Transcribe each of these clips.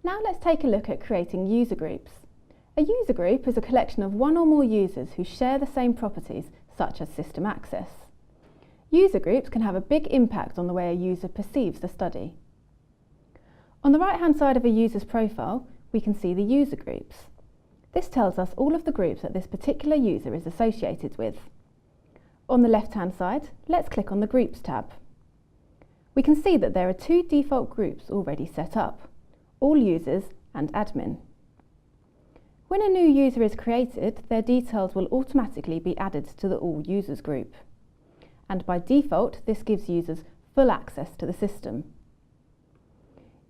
Now let's take a look at creating user groups. A user group is a collection of one or more users who share the same properties, such as system access. User groups can have a big impact on the way a user perceives the study. On the right-hand side of a user's profile, we can see the user groups. This tells us all of the groups that this particular user is associated with. On the left-hand side, let's click on the Groups tab. We can see that there are two default groups already set up: All Users and Admin. When a new user is created, their details will automatically be added to the All Users group. And by default, this gives users full access to the system.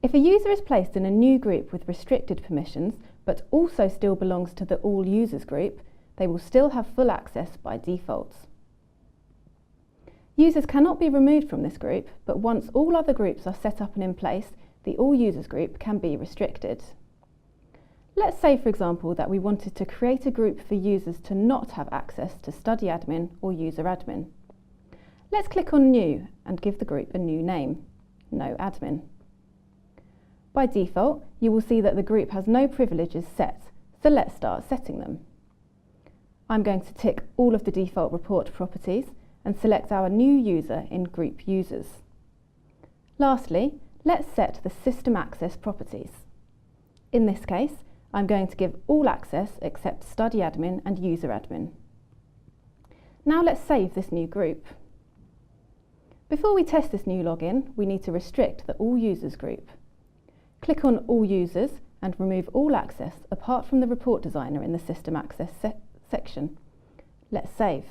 If a user is placed in a new group with restricted permissions, but also still belongs to the All Users group, they will still have full access by default. Users cannot be removed from this group, but once all other groups are set up and in place, the All Users group can be restricted. Let's say, for example, that we wanted to create a group for users to not have access to Study Admin or User Admin. Let's click on New and give the group a new name: No Admin. By default, you will see that the group has no privileges set, so let's start setting them. I'm going to tick all of the default report properties and select our new user in Group Users. Lastly, let's set the System Access properties. In this case, I'm going to give all access except Study Admin and User Admin. Now let's save this new group. Before we test this new login, we need to restrict the All Users group. Click on All Users and remove all access apart from the Report Designer in the System Access section. Let's save.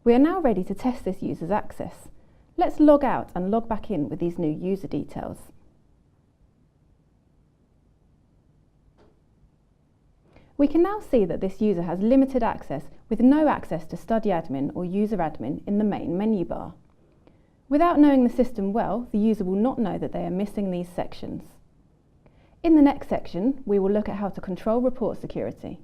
We are now ready to test this user's access. Let's log out and log back in with these new user details. We can now see that this user has limited access with no access to Study Admin or User Admin in the main menu bar. Without knowing the system well, the user will not know that they are missing these sections. In the next section, we will look at how to control report security.